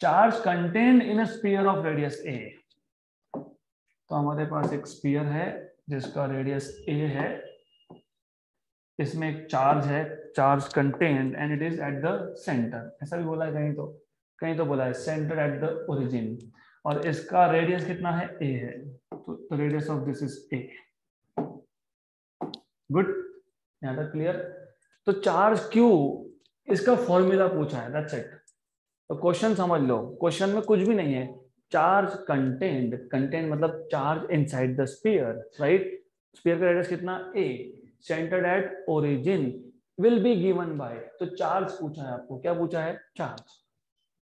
[SPEAKER 1] Charge contained in a sphere of radius A। तो हमारे पास एक स्फीयर है जिसका रेडियस A है, इसमें एक चार्ज है, charge contained and it is at the centre. ऐसा भी बोला है कहीं तो बोला है सेंटर एट द ओरिजिन, और इसका रेडियस कितना है? A है। तो radius of this is A। Good, यहाँ तक क्लियर? तो चार्ज Q, इसका फॉर्मूला पूछा है, दैट्स इट। तो क्वेश्चन समझ लो, क्वेश्चन में कुछ भी नहीं है। चार्ज कंटेन्ड, कंटेन्ड मतलब charge inside the sphere, right? Sphere का रेडियस कितना? A, centered at origin will be given by। तो चार्ज पूछा है आपको, क्या पूछा है? Charge.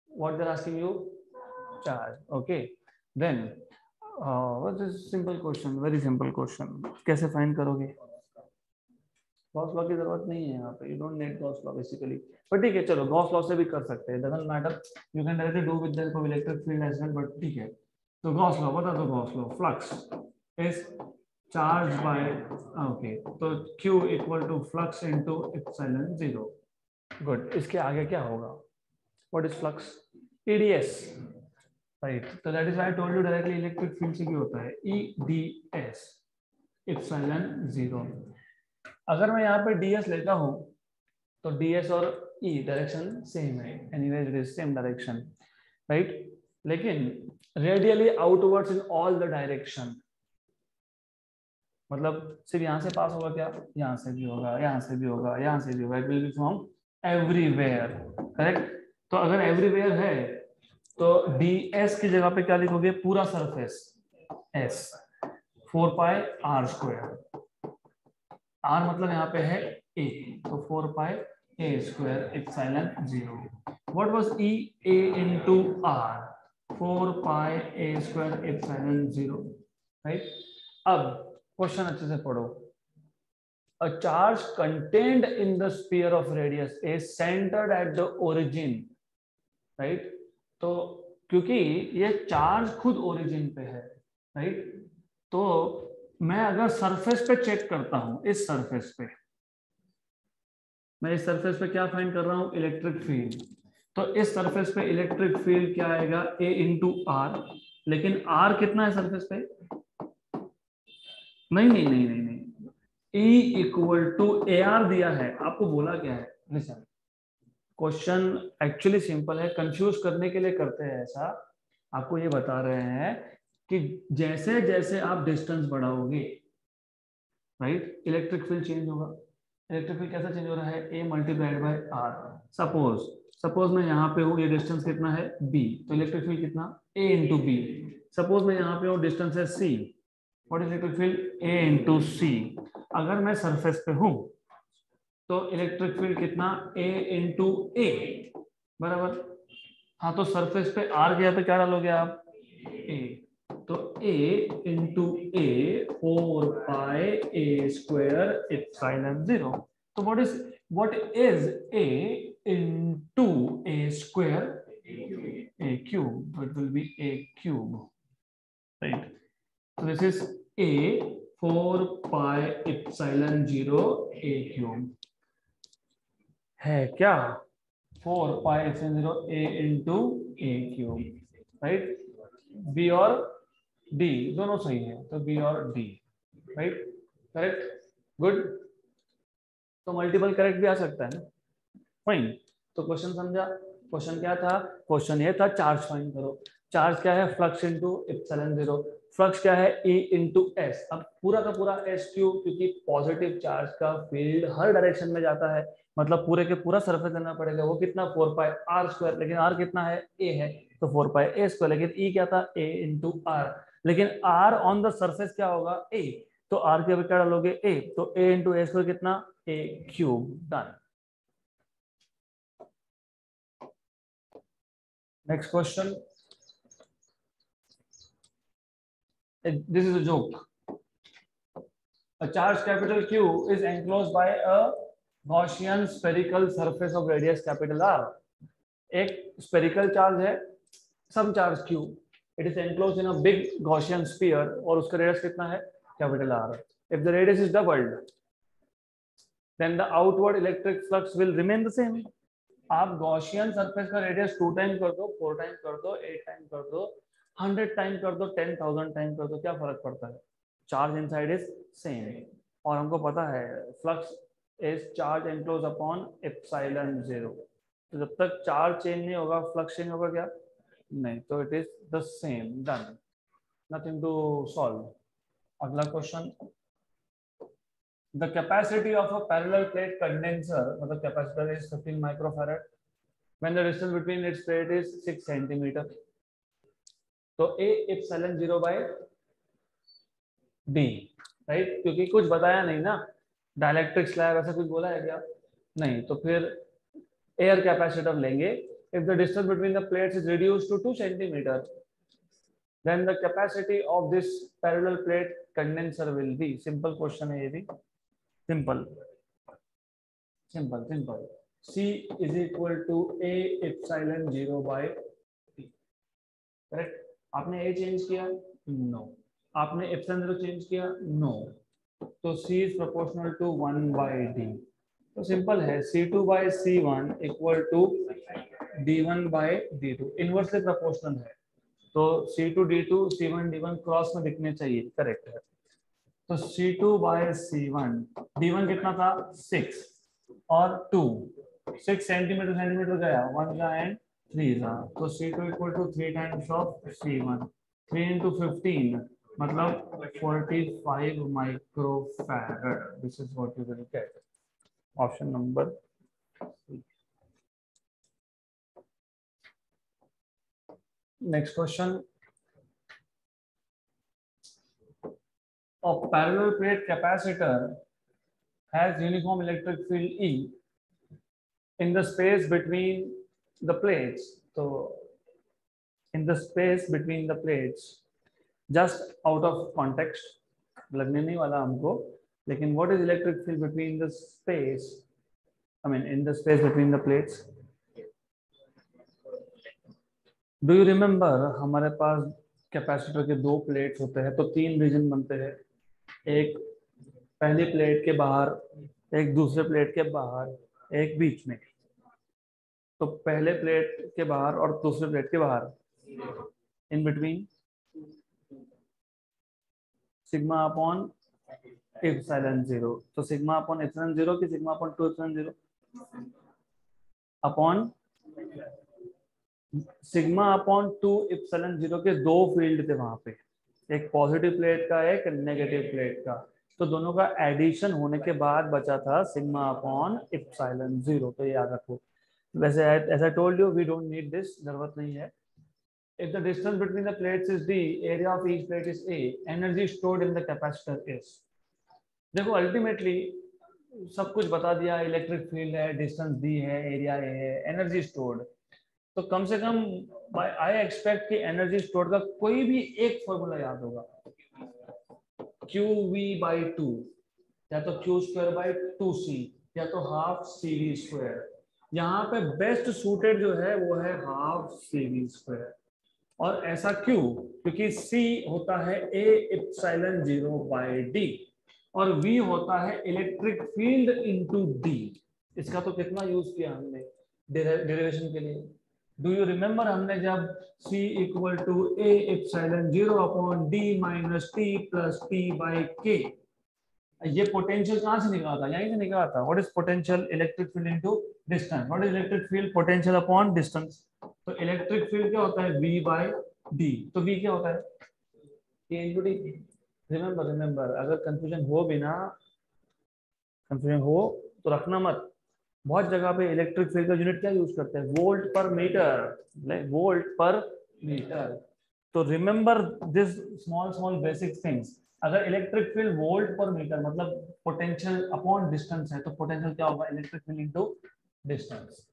[SPEAKER 1] what they're asking you? Charge. Okay, then what is simple question, very simple question। कैसे फाइंड करोगे? गॉस लॉ की जरूरत नहीं है यहाँ पे, you don't need Gauss law basically, पर ठीक है चलो गॉस लॉ से भी कर सकते हैं, doesn't matter, you can directly do with the help of electric field as well, but ठीक है। तो गॉस लॉ बता दो, Gauss law, flux is charge by, okay, तो Q equal to flux into epsilon 0। good, इसके आगे क्या होगा? what is flux? EDS, right? तो that is why I told you directly electric field से भी होता है EDS, epsilon 0। अगर मैं यहाँ पे DS लेता हूँ तो DS और E डायरेक्शन सेम है, anyway it is same direction, right? लेकिन radially outwards in all the direction, मतलब सिर्फ यहाँ से पास होगा क्या? यहाँ से भी होगा, यहाँ से भी होगा, यहाँ से भी होगा, it will B from everywhere, correct? तो अगर एवरीवेयर है तो ds की जगह पे क्या लिखोगे? पूरा सरफेस s, 4 पाई r स्क्वायर। r मतलब यहाँ पे है a, तो 4 पाई a square epsilon 0। What was e? a into r, 4 pi a square epsilon 0, right? अब क्वेश्चन अच्छे से पढ़ो। A charge contained in the sphere of radius A centered at the origin, right? तो क्योंकि ये चार्ज खुद ओरिजिन पे है, राइट? तो मैं अगर सरफेस पे चेक करता हूं, इस सरफेस पे, मैं इस सरफेस पे क्या फाइंड कर रहा हूं? Electric field. तो इस सरफेस पे इलेक्ट्रिक फील्ड क्या आएगा, A इंटू आर। लेकिन R कितना है सरफेस पे, नहीं नहीं नहीं नहीं नहीं, E इक्वल टू AR दिया है, आपको बोला क्या है, लिसन, क्वेश्चन एक्चुअली सिंपल है, कंफ्यूज करने के लिए करते हैं ऐसा। आपको ये बता रहे हैं कि जैसे जैसे आप डिस्टेंस बढ़ाओगे, राइट, इलेक्ट्रिक फील्ड चेंज होगा। इलेक्ट्रिक फील्ड कैसा चेंज हो रहा है, A multiplied by R. Suppose suppose मैं यहाँ पे हूँ, ये डिस्टेंस कितना है B, तो इलेक्ट्रिक फील्ड कितना, A इंटू बी। सपोज मैं यहाँ पे हूँ, डिस्टेंस है C, what is electric field, A into C. अगर मैं सरफेस पे हूँ तो इलेक्ट्रिक फील्ड कितना, A इंटू ए, बराबर। हाँ, तो सरफेस पे R गया तो क्या डालोगे आप, A, तो A into A 4 pi A² epsilon 0। तो what is A into A², A cube, so it will be A cube, right? So this is A 4 pi epsilon 0 A cube है क्या, 4 pi epsilon 0 A into A cube, right. B और डी दोनों सही है, तो बी और डी, राइट, करेक्ट, गुड। तो मल्टीपल करेक्ट भी आ सकता है ना, फाइन। तो क्वेश्चन समझा, क्वेश्चन क्या था, क्वेश्चन ये था चार्ज फाइंड करो। चार्ज क्या है, फ्लक्स इनटू एप्सिलॉन 0। फ्लक्स क्या है, E इंटू एस। अब पूरा का पूरा एस क्यू, क्योंकि पॉजिटिव चार्ज का फील्ड हर डायरेक्शन में जाता है, मतलब पूरे के पूरा सरफेस लेना पड़ेगा। वो कितना, 4 पाई R², लेकिन R कितना है, A है, तो 4 पाई A²। लेकिन E क्या था, A इंटू आर, लेकिन R ऑन द सरफेस क्या होगा, A, तो R के क्या डालोगे, A, तो A इंटू A² कितना, A cube, done. Next question. This is a joke. A charge capital Q is enclosed by a Gaussian spherical surface of radius capital R. एक spherical charge है, some charge Q. It is enclosed in a big Gaussian sphere और उसका radius कितना है, capital R. If the radius is doubled, then the outward electric flux will remain the same. आप गॉसियन सरफेस का रेडियस 2 टाइम कर दो, 4 टाइम कर दो, 8 टाइम कर दो, 100 टाइम कर दो, 10,000 टाइम कर दो, क्या फर्क पड़ता है, चार्ज इनसाइड इज सेम। और हमको पता है flux is charge enclose upon epsilon 0। तो जब तक चार्ज चेंज नहीं होगा, फ्लक्स चेंज होगा क्या, नहीं, तो it is the same, done, nothing to solve. अगला question, the capacity of a parallel plate condenser, मतलब capacitor is 15 microfarad when the distance between its plate is 6 centimeter. तो A epsilon 0 by D, right, क्योंकि कुछ बताया नहीं ना, डाइलेक्ट्रिक स्लैब ऐसा कुछ बोला है क्या, नहीं, तो फिर एयर कैपेसिटर लेंगे। if the distance between the plates is reduced to 2 centimeter, then the capacity of this parallel plate condenser will be, simple question है ये भी, simple simple, C is equal to A epsilon 0 by T, correct. आपने A चेंज किया, नो, आपने एप्सिलॉन 0 चेंज किया, नो, तो C is proportional to 1 by D। तो सिंपल है, C2 by C1 equal to D1 by D2, inversely proportional है, तो C2 D2 C1 D1 cross में दिखने चाहिए, करेक्ट है। तो C2 by C1, D1 कितना था 6 और 2, 6 सेंटीमीटर सेंटीमीटर गया, 1 का एंड 3 का, तो C2 equal to 3 times of C1, 3 into 15 मतलब 45 microfarad. This is what you will get, option number. Next question, a parallel plate capacitor has uniform electric field E in the space between the plates, so in the space between the plates, just out of context, लगने नहीं वाला हमको, लेकिन what is electric field between the space, I mean in the space between the plates, do you remember हमारे पास कैपेसिटर के 2 प्लेट्स होते हैं, तो 3 रीजन बनते हैं, एक पहली प्लेट के बाहर, एक दूसरे प्लेट के बाहर, एक बीच में। तो पहले प्लेट के बाहर और दूसरे प्लेट के बाहर in between sigma upon epsilon 0। तो सिग्मा अपॉन एप्सिलॉन 0 की sigma upon 2 epsilon 0 upon sigma upon 2 epsilon 0 के दो फील्ड थे वहां पे, एक पॉजिटिव प्लेट का एक नेगेटिव प्लेट का। तो दोनों का एडिशन होने के बाद बचा था सिग्मा अपॉन एप्सिलॉन 0। तो ये याद रखो। वैसे ऐसा told you we don't need this, जरूरत नहीं है। If the distance between the plates is d, area of each plate is a, energy stored in the capacitor is। देखो अल्टीमेटली सब कुछ बता दिया, इलेक्ट्रिक फील्ड है, डिस्टेंस दी है, एरिया ए है, एनर्जी स्टोर्ड। तो कम से कम आई एक्सपेक्ट कि एनर्जी स्टोर्ड का कोई भी एक फॉर्मूला याद होगा, क्यू वी बाई 2, या तो क्यू स्क्वायर बाई 2c, या तो हाफ सी वी स्क्वायर। यहाँ पे बेस्ट सूटेड जो है वो है हाफ सी वी स्क्वायर। और ऐसा क्यों? क्योंकि C होता है A एप्सिलॉन 0 बाई D और V होता है इलेक्ट्रिक फील्ड इनटू D। इसका तो कितना यूज किया हमने डेरिवेशन के लिए। डू यू रिमेम्बर हमने जब C equal to A epsilon 0 upon D minus T plus T by K, ये पोटेंशियल कहां से निकला था? यहीं से निकला था। What is potential? Electric field into distance. What is electric field? Potential upon distance. तो इलेक्ट्रिक फील्ड क्या होता है? V by D। तो V क्या होता है? K into D। रिमेंबर अगर कंफ्यूजन हो भी ना, कंफ्यूजन हो तो रखना मत। बहुत जगह पे इलेक्ट्रिक फील्ड का यूनिट क्या यूज करते हैं? Volt per metre, volt per metre. तो remember this small basic things. अगर electric field volt per metre मतलब पोटेंशियल अपॉन डिस्टेंस है, तो पोटेंशियल क्या होगा? Electric field into distance.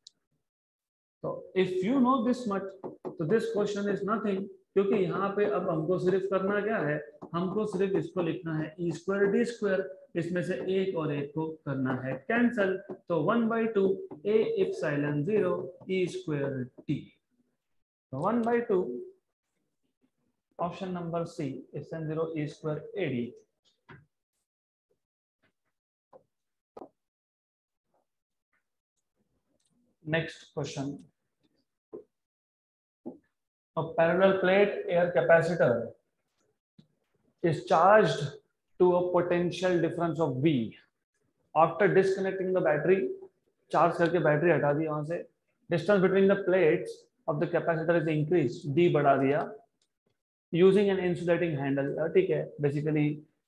[SPEAKER 1] तो if you know this much, तो दिस क्वेश्चन इज नथिंग, क्योंकि यहाँ पे अब हमको सिर्फ करना क्या है? हमको सिर्फ इसको लिखना है ई स्क्वायर डी स्क्वायर। इसमें से एक और एक को करना है कैंसल। तो 1/2 a epsilon 0 E square D. तो 1/2 option number C epsilon 0 E square AD. Next question. A parallel plate air capacitor is charged to a potential difference of V. After disconnecting the battery, charge करके बैटरी हटा दी वहां से, distance between the plates of the capacitor is increased, D बढ़ा दिया, using an insulating handle। ठीक है, बेसिकली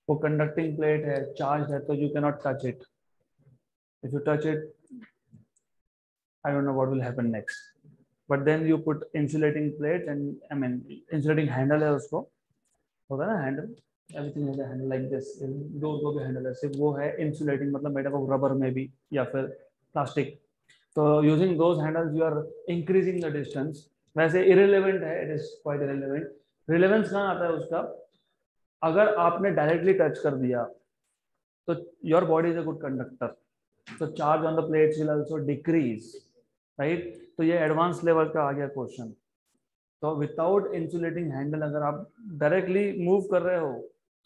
[SPEAKER 1] वो कंडक्टिंग प्लेट है, चार्ज है, तो you cannot touch it. If you touch it, I don't know what will happen next. But then you put insulating plate and I mean insulating handle है, उसको होता है ना handle, everything is a handle like this. Door को भी हैंडल है, सिर्फ वो है इंसुलेटिंग, मतलब मेड अप ऑफ रबर में भी या फिर प्लास्टिक। तो using those handles you are increasing the distance. वैसे इरेलेवेंट है, it is quite irrelevant. Relevance कहाँ आता है उसका? अगर आपने डायरेक्टली टच कर दिया तो your body is a good conductor, तो charge on the plates will also decrease, right. तो ये एडवांस लेवल का आ गया क्वेश्चन। तो विदाउट इंसुलेटिंग हैंडल अगर आप डायरेक्टली मूव कर रहे हो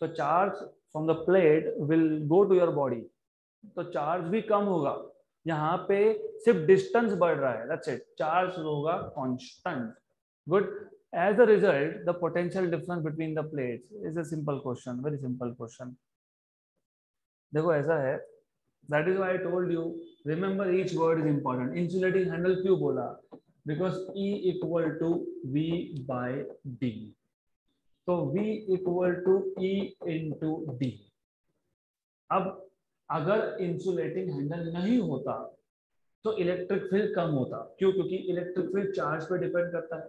[SPEAKER 1] तो charge from the plate will go to your body, तो चार्ज भी कम होगा। यहाँ पे सिर्फ डिस्टेंस बढ़ रहा है, दैट्स इट। चार्ज होगा constant. Good. As a result the potential difference between the plates is a simple question, very simple question. देखो ऐसा है, that is why I told you remember each word is important. Insulating handle क्यों बोला? Because E equal to V by D। तो V equal to E into D। अब अगर इंसुलेटिंग हैंडल नहीं होता तो इलेक्ट्रिक फील्ड कम होता। क्यों? क्योंकि इलेक्ट्रिक फील्ड चार्ज पे डिपेंड करता है,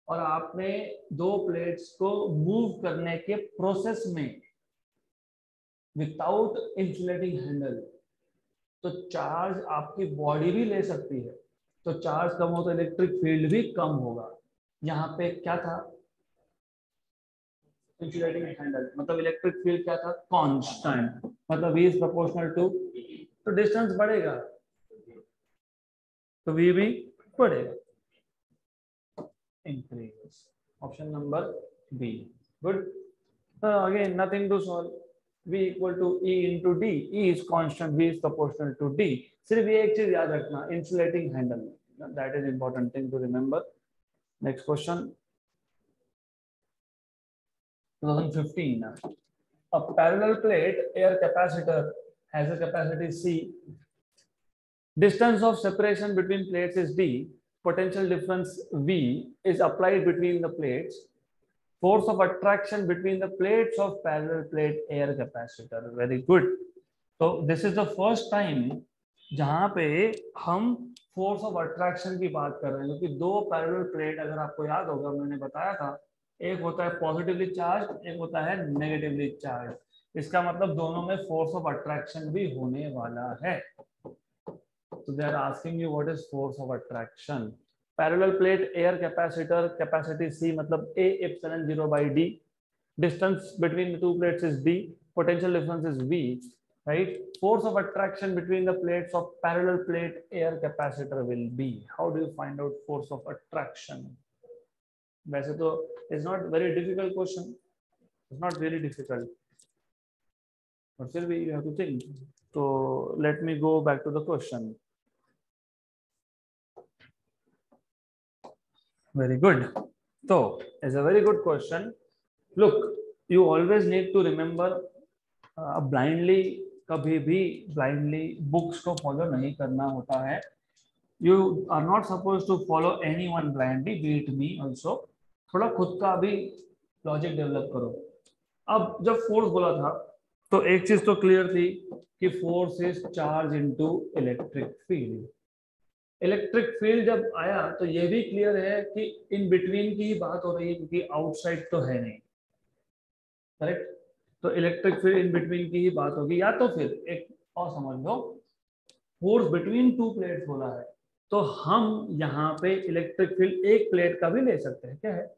[SPEAKER 1] और आपने दो प्लेट्स को मूव करने के प्रोसेस में विदाउट इंसुलेटिंग हैंडल तो चार्ज आपकी बॉडी भी ले सकती है। तो चार्ज कम हो तो इलेक्ट्रिक फील्ड भी कम होगा। यहाँ पे क्या था? इंसुलेटिंग हैंडल, मतलब इलेक्ट्रिक फील्ड क्या था? कांस्टेंट, मतलब V इज प्रोपोर्शनल टू, तो डिस्टेंस बढ़ेगा तो V भी बढ़ेगा, increase. Option number B. Good. Again nothing to solve. V equal to E into D. E is constant, V is proportional to D। सिर्फ ये एक चीज याद रखना, insulating handle That is important thing to remember. Next question. 2015. A parallel plate air capacitor has a capacity C. Distance of separation between plates is D. Potential difference V is applied between the plates. Force of attraction between the plates of parallel plate air capacitor. Very good. So this is the first time जहां पे हम फोर्स ऑफ अट्रैक्शन की बात कर रहे हैं, क्योंकि दो पैरेलल प्लेट, अगर आपको याद होगा मैंने बताया था, एक होता है पॉजिटिवली चार्ज, एक होता है नेगेटिवली चार्ज. इसका मतलब दोनों में फोर्स ऑफ अट्रैक्शन भी होने वाला है. So they are asking you what is force of attraction. Parallel plate air capacitor capacity C मतलब A epsilon 0 by D. Distance between the two plates is D. Potential difference is V. Right? Force of attraction between the plates of parallel plate air capacitor will be. How do you find out force of attraction? वैसे तो it's not very difficult question. It's not very difficult. But still you have to think. So let me go back to the question. Very good. So it's a very good question. Look, you always need to remember blindly, कभी भी blindly books को follow नहीं करना होता है. You are not supposed to follow anyone blindly, be it me also. थोड़ा खुद का भी लॉजिक डेवलप करो. अब जब फोर्स बोला था तो एक चीज तो क्लियर थी कि force is charge into electric field. Electric field जब आया तो ये भी क्लियर है कि इन बिटवीन की ही बात हो रही है, क्योंकि आउटसाइड तो है नहीं. करेक्ट. तो इलेक्ट्रिक फील्ड इन बिटवीन की ही बात होगी. या तो फिर एक और समझ लो, फोर्स बिटवीन टू प्लेट्स बोला है तो हम यहाँ पे इलेक्ट्रिक फील्ड एक प्लेट का भी ले सकते हैं. क्या है?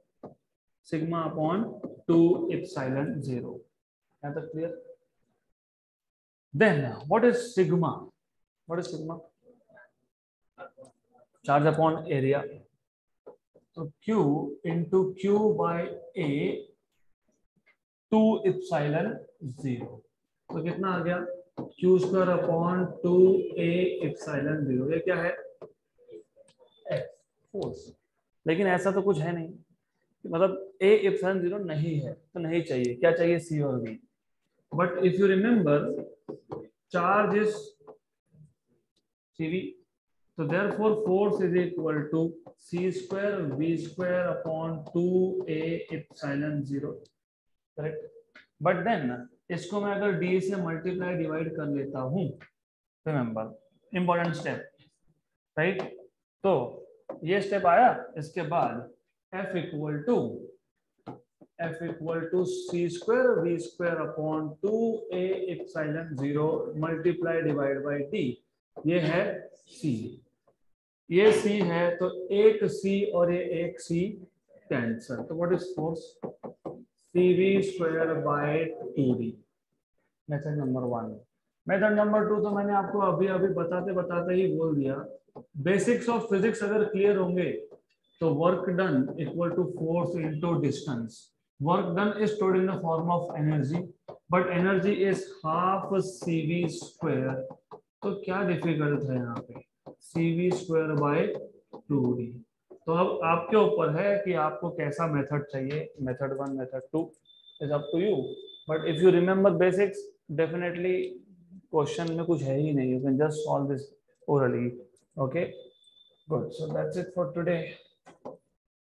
[SPEAKER 1] Sigma upon 2 epsilon 0. यहाँ तक clear? Then what is sigma? What is sigma? Charge upon area. तो Q into Q by A 2 epsilon 0. तो कितना आ गया? Q square upon 2A epsilon 0. ये क्या है? फोर्स. लेकिन ऐसा तो कुछ है नहीं, मतलब A एप्सिलॉन 0 नहीं है तो नहीं चाहिए. क्या चाहिए? C और V. But if you remember charge is CV. So therefore force is equal to C square V square upon 2A epsilon 0. Correct. But then इसको मैं अगर D से मल्टीप्लाई डिवाइड कर लेता हूँ, रिमेंबर इंपॉर्टेंट स्टेप, राइट? तो ये स्टेप आया. इसके बाद F equal to C square V square upon 2A epsilon 0 multiply divide by D. ये है C. ये C है तो एक C और ये एक C कैंसल. तो what is force? CV square by 2D. Method number 1. Method number 2 तो मैंने आपको अभी बताते बताते ही बोल दिया. बेसिक्स ऑफ फिजिक्स अगर क्लियर होंगे तो work done equal to force into distance. Work done is stored in the form of energy, but energy is half CV square. तो क्या डिफिकल्ट है यहाँ पे? CV square by 2D. तो अब आपके ऊपर है कि आपको कैसा मेथड चाहिए. Method 1, method 2 is up to you. But if you remember basics, definitely question में कुछ है ही नहीं. You can just solve this orally. Okay, good. So that's it for today.